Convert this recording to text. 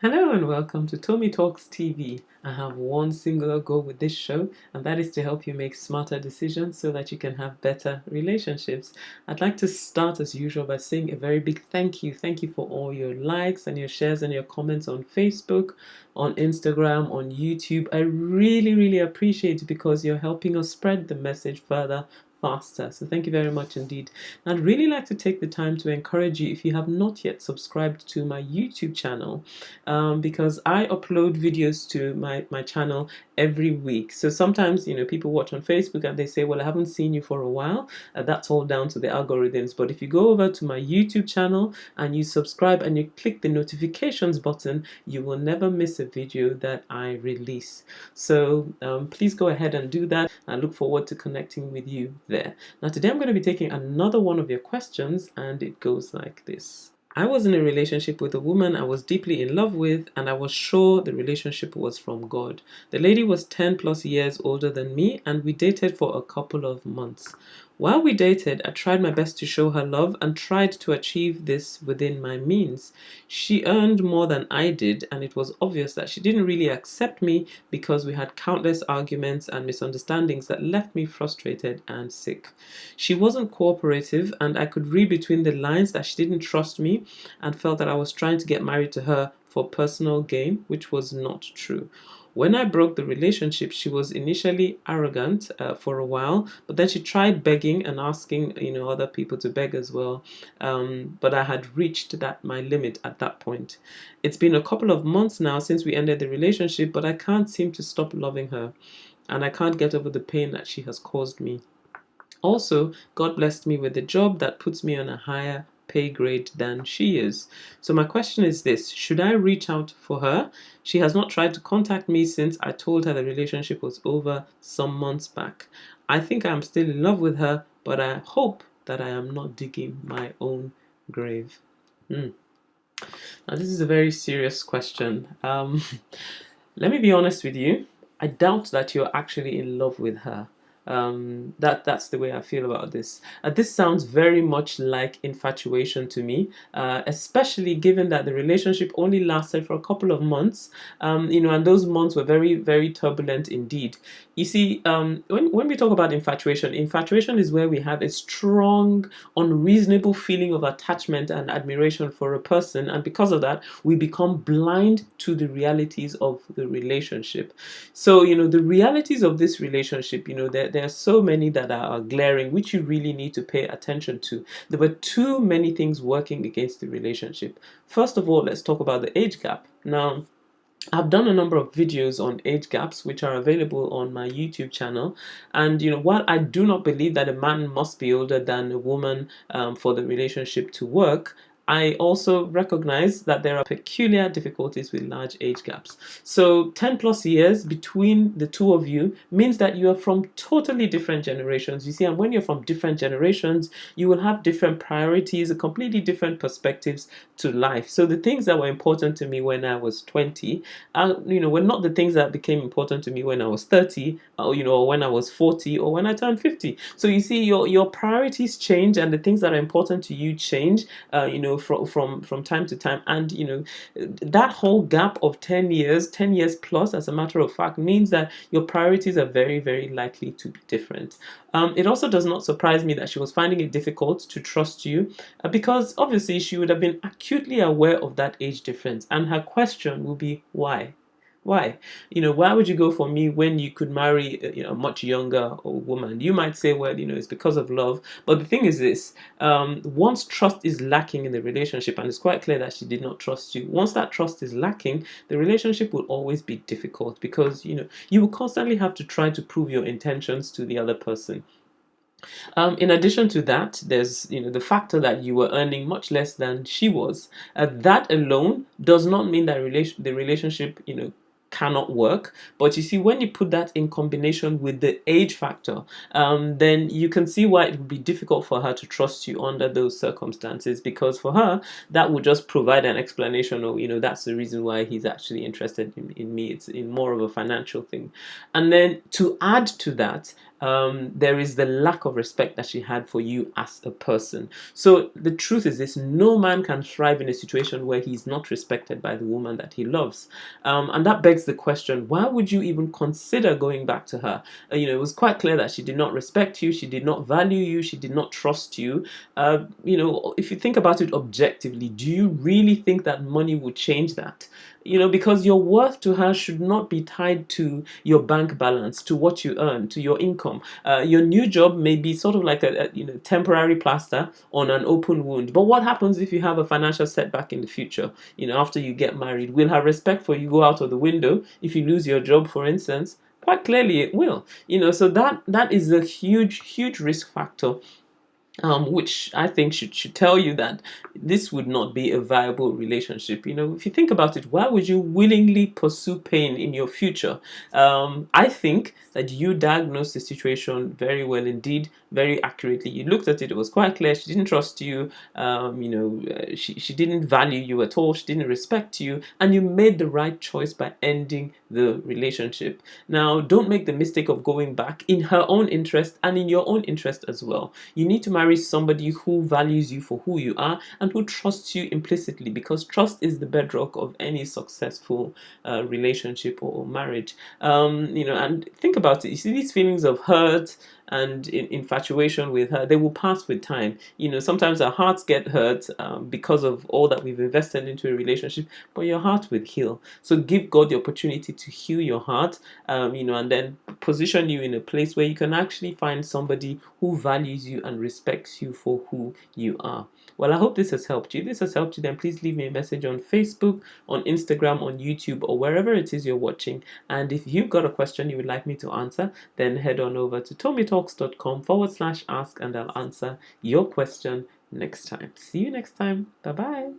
Hello and welcome to Tommy Talks TV. I have one singular goal with this show, and that is to help you make smarter decisions so that you can have better relationships. I'd like to start as usual by saying a very big thank you. Thank you for all your likes and your shares and your comments on Facebook, on Instagram, on YouTube. I really, really appreciate it because you're helping us spread the message further faster. So thank you very much indeed. I'd really like to take the time to encourage you, if you have not yet subscribed to my YouTube channel, because I upload videos to my channel every week. So sometimes, people watch on Facebook and they say, well, I haven't seen you for a while. That's all down to the algorithms. But if you go over to my YouTube channel and you subscribe and you click the notifications button, you will never miss a video that I release. So please go ahead and do that. I look forward to connecting with you there. Now, today I'm going to be taking another one of your questions, and it goes like this. I was in a relationship with a woman I was deeply in love with, and I was sure the relationship was from God. The lady was 10 plus years older than me, and we dated for a couple of months. While we dated, I tried my best to show her love and tried to achieve this within my means. She earned more than I did, and it was obvious that she didn't really accept me because we had countless arguments and misunderstandings that left me frustrated and sick. She wasn't cooperative, and I could read between the lines that she didn't trust me and felt that I was trying to get married to her for personal gain, which was not true. When I broke the relationship, she was initially arrogant for a while, but then she tried begging and asking, other people to beg as well. But I had reached my limit at that point. It's been a couple of months now since we ended the relationship, but I can't seem to stop loving her, and I can't get over the pain that she has caused me. Also, God blessed me with a job that puts me on a higher pay grade than she is. So my question is this: should I reach out for her? She has not tried to contact me since I told her the relationship was over some months back. I think I am still in love with her, but I hope that I am not digging my own grave. Now, this is a very serious question. Let me be honest with you. I doubt that you're actually in love with her. That's the way I feel about this. This sounds very much like infatuation to me, especially given that the relationship only lasted for a couple of months, and those months were very, very turbulent indeed. You see, when we talk about infatuation is where we have a strong, unreasonable feeling of attachment and admiration for a person, and because of that, we become blind to the realities of the relationship. So, the realities of this relationship, there are so many that are glaring, which you really need to pay attention to. There were too many things working against the relationship. First of all, let's talk about the age gap. Now, I've done a number of videos on age gaps, which are available on my YouTube channel. And, while I do not believe that a man must be older than a woman for the relationship to work, I also recognize that there are peculiar difficulties with large age gaps. So 10 plus years between the two of you means that you are from totally different generations. You see, and when you're from different generations, you will have different priorities, completely different perspectives to life. So the things that were important to me when I was 20, were not the things that became important to me when I was 30, or when I was 40, or when I turned 50. So you see, your priorities change, and the things that are important to you change, from time to time. And that whole gap of 10 years plus, as a matter of fact, means that your priorities are very, very likely to be different. It also does not surprise me that she was finding it difficult to trust you, because obviously she would have been acutely aware of that age difference, and her question will be why. Why would you go for me when you could marry a much younger woman? You might say, well, it's because of love. But the thing is this: once trust is lacking in the relationship, and it's quite clear that she did not trust you, once that trust is lacking, the relationship will always be difficult, because you will constantly have to try to prove your intentions to the other person. In addition to that, there's the factor that you were earning much less than she was. That alone does not mean that the relationship cannot work. But you see, when you put that in combination with the age factor, then you can see why it would be difficult for her to trust you under those circumstances, because for her that would just provide an explanation of that's the reason why he's actually interested in me. It's in more of a financial thing. And then to add to that, there is the lack of respect that she had for you as a person. So the truth is this: no man can thrive in a situation where he's not respected by the woman that he loves. And that begs the question: why would you even consider going back to her? It was quite clear that she did not respect you, she did not value you, she did not trust you. If you think about it objectively, do you really think that money would change that? Because your worth to her should not be tied to your bank balance, to what you earn, to your income. Your new job may be sort of like a temporary plaster on an open wound. But what happens if you have a financial setback in the future? After you get married, will her respect for you go out of the window if you lose your job, for instance? Quite clearly, it will. So that is a huge risk factor, which I think should tell you that this would not be a viable relationship. If you think about it, why would you willingly pursue pain in your future? I think that you diagnosed the situation very well indeed, very accurately. You looked at it; it was quite clear she didn't trust you. She didn't value you at all. She didn't respect you, and you made the right choice by ending the relationship. Now, don't make the mistake of going back in her own interest and in your own interest as well. You need to marry somebody who values you for who you are and who trusts you implicitly, because trust is the bedrock of any successful relationship or marriage. And think about it. You see, these feelings of hurt and infatuation with her, they will pass with time. Sometimes our hearts get hurt because of all that we've invested into a relationship, but your heart will heal. So give God the opportunity to heal your heart, and then position you in a place where you can actually find somebody who values you and respects you for who you are. Well, I hope this has helped you. If this has helped you, then please leave me a message on Facebook, on Instagram, on YouTube, or wherever it is you're watching. And if you've got a question you would like me to answer, then head on over to tommytalks.com/ask, and I'll answer your question next time. See you next time. Bye bye.